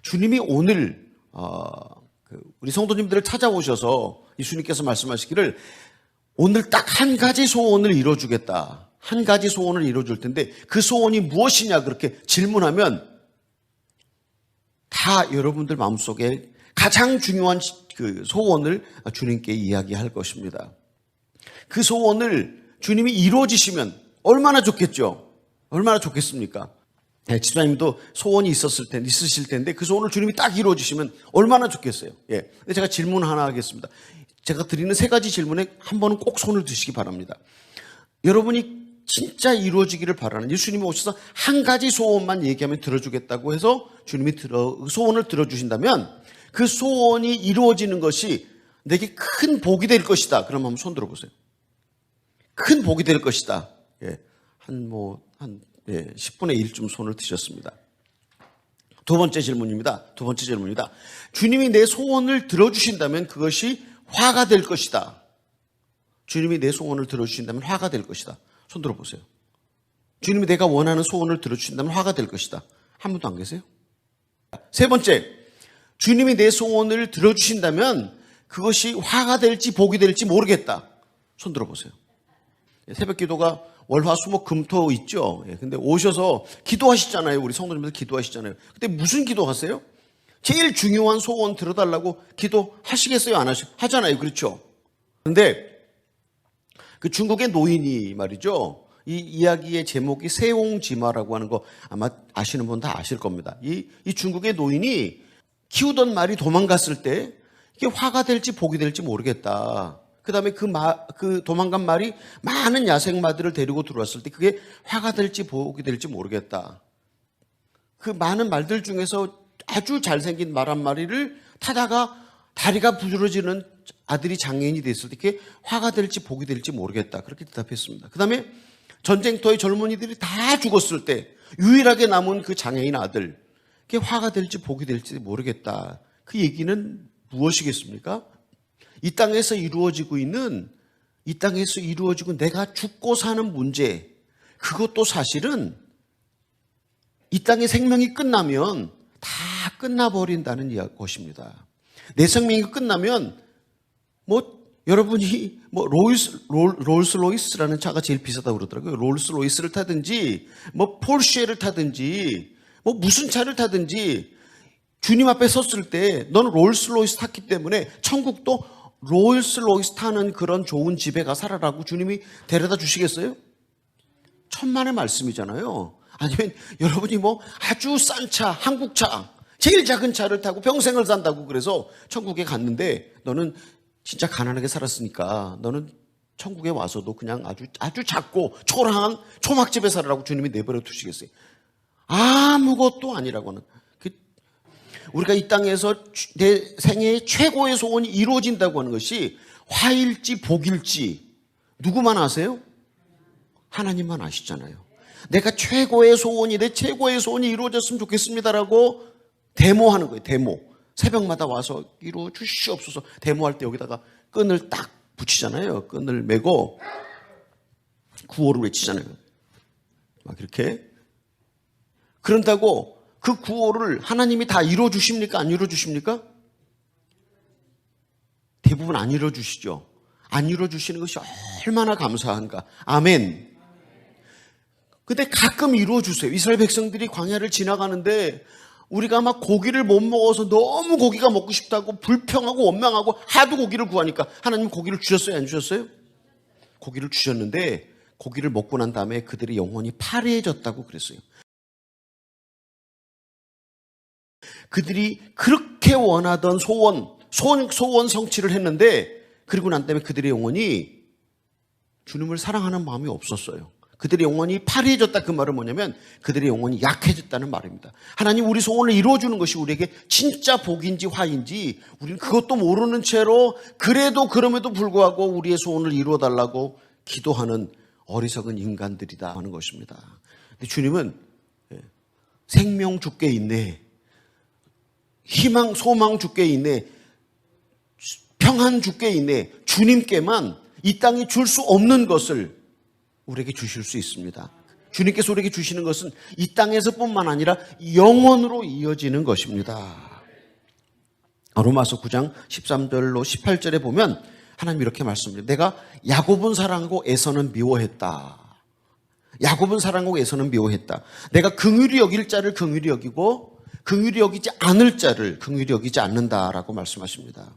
주님이 오늘 우리 성도님들을 찾아오셔서 예수님께서 말씀하시기를 오늘 딱 한 가지 소원을 이뤄주겠다. 한 가지 소원을 이뤄줄 텐데 그 소원이 무엇이냐 그렇게 질문하면 다 여러분들 마음속에 가장 중요한 그 소원을 주님께 이야기할 것입니다. 그 소원을 주님이 이루어지시면 얼마나 좋겠죠? 얼마나 좋겠습니까? 네, 집사님도 소원이 있으실 텐데 그 소원을 주님이 딱 이루어지시면 얼마나 좋겠어요. 예. 제가 질문 하나 하겠습니다. 제가 드리는 세 가지 질문에 한 번은 꼭 손을 드시기 바랍니다. 여러분이 진짜 이루어지기를 바라는 예수님이 오셔서 한 가지 소원만 얘기하면 들어주겠다고 해서 주님이 소원을 들어주신다면 그 소원이 이루어지는 것이 내게 큰 복이 될 것이다. 그럼 한번 손 들어보세요. 큰 복이 될 것이다. 예. 한 10분의 1쯤 손을 드셨습니다. 두 번째 질문입니다. 주님이 내 소원을 들어주신다면 그것이 화가 될 것이다. 주님이 내 소원을 들어주신다면 화가 될 것이다. 손 들어보세요. 주님이 내가 원하는 소원을 들어주신다면 화가 될 것이다. 한 분도 안 계세요? 세 번째, 주님이 내 소원을 들어주신다면 그것이 화가 될지 복이 될지 모르겠다. 손 들어보세요. 새벽 기도가 월화 수목 금토 있죠. 근데 오셔서 기도하시잖아요. 우리 성도님들 기도하시잖아요. 근데 무슨 기도하세요? 제일 중요한 소원 들어달라고 기도하시겠어요? 안 하잖아요. 그렇죠? 근데 그 중국의 노인이 말이죠. 이 이야기의 제목이 세옹지마라고 하는 거 아마 아시는 분 다 아실 겁니다. 이 중국의 노인이 키우던 말이 도망갔을 때 이게 화가 될지 복이 될지 모르겠다. 그 다음에 그 도망간 말이 많은 야생마들을 데리고 들어왔을 때 그게 화가 될지 복이 될지 모르겠다. 그 많은 말들 중에서 아주 잘생긴 말 한 마리를 타다가 다리가 부러지는 아들이 장애인이 됐을 때 그게 화가 될지 복이 될지 모르겠다. 그렇게 대답했습니다. 그 다음에 전쟁터의 젊은이들이 다 죽었을 때 유일하게 남은 그 장애인 아들, 그게 화가 될지 복이 될지 모르겠다. 그 얘기는 무엇이겠습니까? 이 땅에서 이루어지고 내가 죽고 사는 문제, 그것도 사실은 이 땅의 생명이 끝나면 다 끝나버린다는 것입니다. 내 생명이 끝나면 여러분이 롤스로이스라는 차가 제일 비싸다고 그러더라고요. 롤스로이스를 타든지 폴쉐를 타든지 무슨 차를 타든지 주님 앞에 섰을 때 너는 롤스로이스 탔기 때문에 천국도 롤스로이스 타는 그런 좋은 집에 가 살아라고 주님이 데려다 주시겠어요? 천만의 말씀이잖아요. 아니면 여러분이 아주 싼 차, 한국차, 제일 작은 차를 타고 평생을 산다고 그래서 천국에 갔는데 너는 진짜 가난하게 살았으니까 너는 천국에 와서도 그냥 아주 작고 초라한 초막집에 살아라고 주님이 내버려 두시겠어요? 아무것도 아니라고는. 우리가 이 땅에서 내 생애의 최고의 소원이 이루어진다고 하는 것이 화일지 복일지 누구만 아세요? 하나님만 아시잖아요. 내가 최고의 소원이 내 최고의 소원이 이루어졌으면 좋겠습니다라고 데모하는 거예요. 데모. 새벽마다 와서 이루어 주시옵소서 데모할 때 여기다가 끈을 딱 붙이잖아요. 끈을 메고 구호를 외치잖아요. 막 이렇게. 그런다고 그 구호를 하나님이 다 이루어 주십니까? 안 이루어 주십니까? 대부분 안 이루어 주시죠. 안 이루어 주시는 것이 얼마나 감사한가. 아멘. 근데 가끔 이루어 주세요. 이스라엘 백성들이 광야를 지나가는데 우리가 막 고기를 못 먹어서 너무 고기가 먹고 싶다고 불평하고 원망하고 하도 고기를 구하니까 하나님 고기를 주셨어요? 안 주셨어요? 고기를 주셨는데 고기를 먹고 난 다음에 그들의 영혼이 파래해졌다고 그랬어요. 그들이 그렇게 원하던 소원 성취를 했는데 그리고 난 다음에 그들의 영혼이 주님을 사랑하는 마음이 없었어요. 그들의 영혼이 파리해졌다. 그 말은 뭐냐면 그들의 영혼이 약해졌다는 말입니다. 하나님 우리 소원을 이루어주는 것이 우리에게 진짜 복인지 화인지 우리는 그것도 모르는 채로 그럼에도 불구하고 우리의 소원을 이루어달라고 기도하는 어리석은 인간들이다 하는 것입니다. 근데 주님은 생명 주께 있네, 희망 소망 주께 있네, 평안 주께 있네, 주님께만 이 땅이 줄 수 없는 것을 우리에게 주실 수 있습니다. 주님께서 우리에게 주시는 것은 이 땅에서뿐만 아니라 영원으로 이어지는 것입니다. 로마서 9장 13절로 18절에 보면 하나님 이렇게 말씀합니다. 내가 야곱은 사랑하고 에서는 미워했다. 야곱은 사랑하고 에서는 미워했다. 내가 긍휼히 여길 자를 긍휼히 여기고 긍휼히 여기지 않을 자를 긍휼히 여기지 않는다라고 말씀하십니다.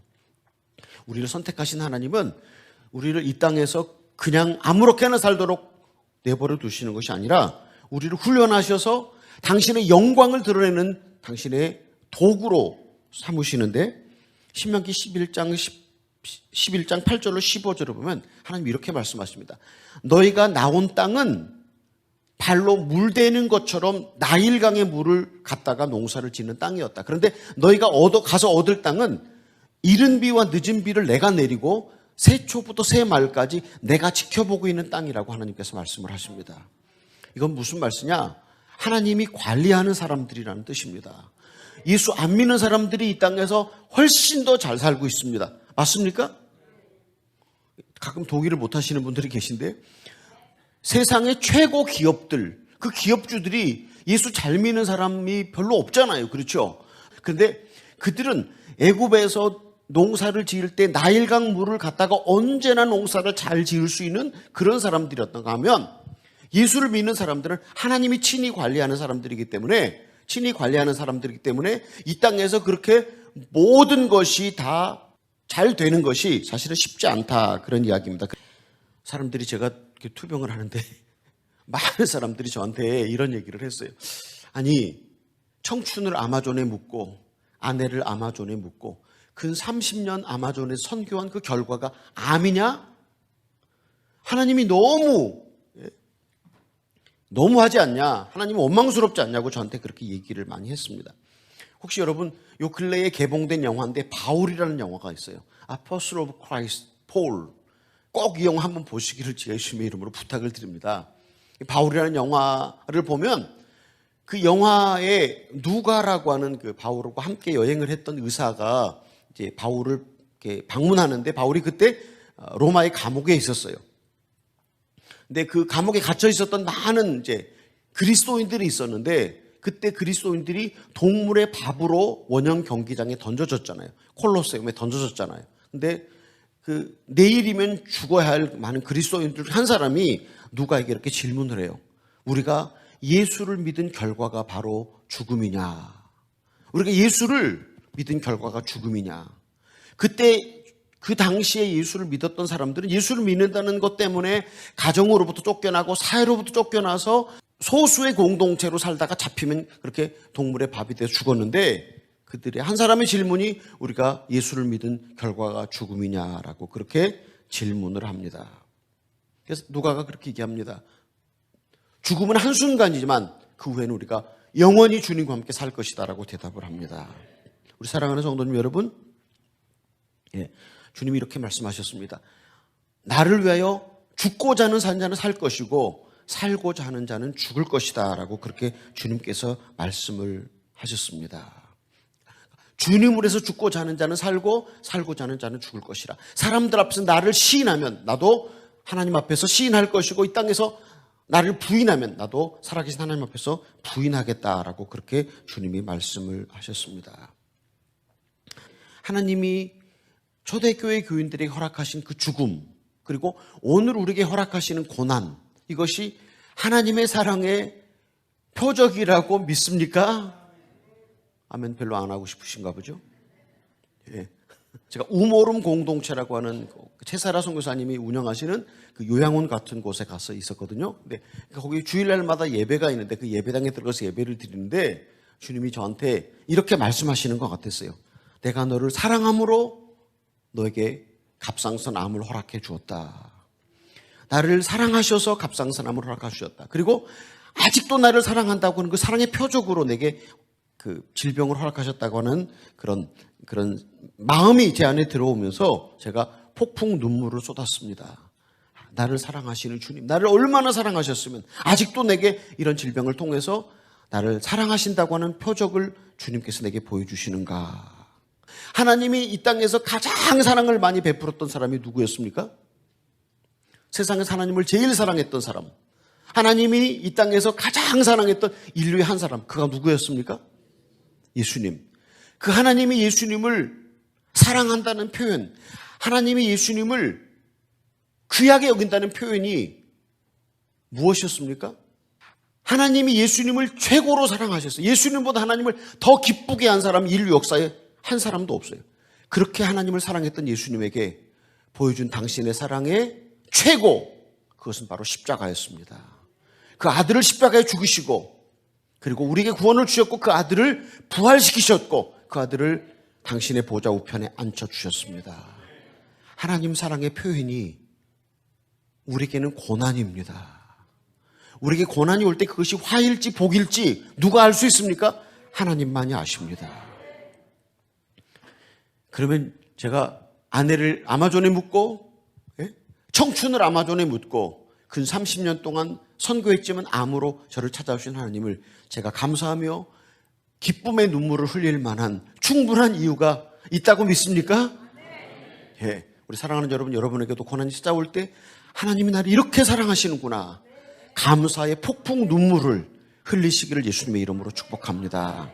우리를 선택하신 하나님은 우리를 이 땅에서 그냥 아무렇게나 살도록 내버려 두시는 것이 아니라 우리를 훈련하셔서 당신의 영광을 드러내는 당신의 도구로 삼으시는데, 신명기 11장 8절로 15절을 보면 하나님 이렇게 말씀하십니다. 너희가 나온 땅은 발로 물대는 것처럼 나일강의 물을 갖다가 농사를 짓는 땅이었다. 그런데 너희가 가서 얻을 땅은 이른 비와 늦은 비를 내가 내리고 새초부터 새말까지 내가 지켜보고 있는 땅이라고 하나님께서 말씀을 하십니다. 이건 무슨 말씀이냐? 하나님이 관리하는 사람들이라는 뜻입니다. 예수 안 믿는 사람들이 이 땅에서 훨씬 더 잘 살고 있습니다. 맞습니까? 가끔 동의를 못 하시는 분들이 계신데, 세상의 최고 기업들, 그 기업주들이 예수 잘 믿는 사람이 별로 없잖아요. 그렇죠? 그런데 그들은 애굽에서 농사를 지을 때 나일강 물을 갖다가 언제나 농사를 잘 지을 수 있는 그런 사람들이었던가 하면, 예수를 믿는 사람들은 하나님이 친히 관리하는 사람들이기 때문에 이 땅에서 그렇게 모든 것이 다 잘 되는 것이 사실은 쉽지 않다, 그런 이야기입니다. 사람들이, 제가 투병을 하는데 많은 사람들이 저한테 이런 얘기를 했어요. 아니, 청춘을 아마존에 묻고 아내를 아마존에 묻고 근 30년 아마존에 선교한 그 결과가 암이냐? 하나님이 너무하지 않냐? 하나님이 원망스럽지 않냐고 저한테 그렇게 얘기를 많이 했습니다. 혹시 여러분 요 근래에 개봉된 영화인데 바울이라는 영화가 있어요. Apostle of Christ, Paul. 꼭 이 영화 한번 보시기를 제가 예수님의 이름으로 부탁을 드립니다. 바울이라는 영화를 보면 그 영화에 누가라고 하는 그 바울과 함께 여행을 했던 의사가 이제 바울을 이렇게 방문하는데, 바울이 그때 로마의 감옥에 있었어요. 근데 그 감옥에 갇혀 있었던 많은 이제 그리스도인들이 있었는데, 그때 그리스도인들이 동물의 밥으로 원형 경기장에 던져졌잖아요. 콜로세움에 던져졌잖아요. 근데 그 내일이면 죽어야 할 많은 그리스도인들 한 사람이 누가에게 이렇게 질문을 해요. 우리가 예수를 믿은 결과가 바로 죽음이냐? 우리가 예수를 믿은 결과가 죽음이냐? 그때 그 당시에 예수를 믿었던 사람들은 예수를 믿는다는 것 때문에 가정으로부터 쫓겨나고 사회로부터 쫓겨나서 소수의 공동체로 살다가 잡히면 그렇게 동물의 밥이 돼서 죽었는데, 그들의 한 사람의 질문이 우리가 예수를 믿은 결과가 죽음이냐라고 그렇게 질문을 합니다. 그래서 누가가 그렇게 얘기합니다. 죽음은 한순간이지만 그 후에는 우리가 영원히 주님과 함께 살 것이다라고 대답을 합니다. 우리 사랑하는 성도님 여러분, 주님이 이렇게 말씀하셨습니다. 나를 위하여 죽고자 하는 자는 살 것이고 살고자 하는 자는 죽을 것이다 라고 그렇게 주님께서 말씀을 하셨습니다. 주님을 위해서 죽고자 하는 자는 살고 살고자 하는 자는 죽을 것이라. 사람들 앞에서 나를 시인하면 나도 하나님 앞에서 시인할 것이고, 이 땅에서 나를 부인하면 나도 살아계신 하나님 앞에서 부인하겠다라고 그렇게 주님이 말씀을 하셨습니다. 하나님이 초대교회 교인들에게 허락하신 그 죽음, 그리고 오늘 우리에게 허락하시는 고난, 이것이 하나님의 사랑의 표적이라고 믿습니까? 아멘. 별로 안 하고 싶으신가 보죠? 예. 제가 우모름 공동체라고 하는 채사라 선교사님이 운영하시는 그 요양원 같은 곳에 가서 있었거든요. 근데 거기 주일날마다 예배가 있는데 그 예배당에 들어가서 예배를 드리는데 주님이 저한테 이렇게 말씀하시는 것 같았어요. 내가 너를 사랑함으로 너에게 갑상선암을 허락해 주었다. 나를 사랑하셔서 갑상선암을 허락하셨다. 그리고 아직도 나를 사랑한다고 하는 그 사랑의 표적으로 내게 그 질병을 허락하셨다고 하는 그런 마음이 제 안에 들어오면서 제가 폭풍 눈물을 쏟았습니다. 나를 사랑하시는 주님, 나를 얼마나 사랑하셨으면 아직도 내게 이런 질병을 통해서 나를 사랑하신다고 하는 표적을 주님께서 내게 보여주시는가. 하나님이 이 땅에서 가장 사랑을 많이 베풀었던 사람이 누구였습니까? 세상에서 하나님을 제일 사랑했던 사람, 하나님이 이 땅에서 가장 사랑했던 인류의 한 사람, 그가 누구였습니까? 예수님. 그 하나님이 예수님을 사랑한다는 표현, 하나님이 예수님을 귀하게 여긴다는 표현이 무엇이었습니까? 하나님이 예수님을 최고로 사랑하셨어요. 예수님보다 하나님을 더 기쁘게 한 사람 인류 역사에 한 사람도 없어요. 그렇게 하나님을 사랑했던 예수님에게 보여준 당신의 사랑의 최고, 그것은 바로 십자가였습니다. 그 아들을 십자가에 죽이시고, 그리고 우리에게 구원을 주셨고, 그 아들을 부활시키셨고, 그 아들을 당신의 보좌 우편에 앉혀주셨습니다. 하나님 사랑의 표현이 우리에게는 고난입니다. 우리에게 고난이 올 때 그것이 화일지 복일지 누가 알 수 있습니까? 하나님만이 아십니다. 그러면 제가 아내를 아마존에 묻고, 청춘을 아마존에 묻고 근 30년 동안 선교했지만 암으로 저를 찾아오신 하나님을 제가 감사하며 기쁨의 눈물을 흘릴 만한 충분한 이유가 있다고 믿습니까? 예, 우리 사랑하는 여러분, 여러분에게도 고난이 찾아올 때 하나님이 나를 이렇게 사랑하시는구나, 감사의 폭풍 눈물을 흘리시기를 예수님의 이름으로 축복합니다.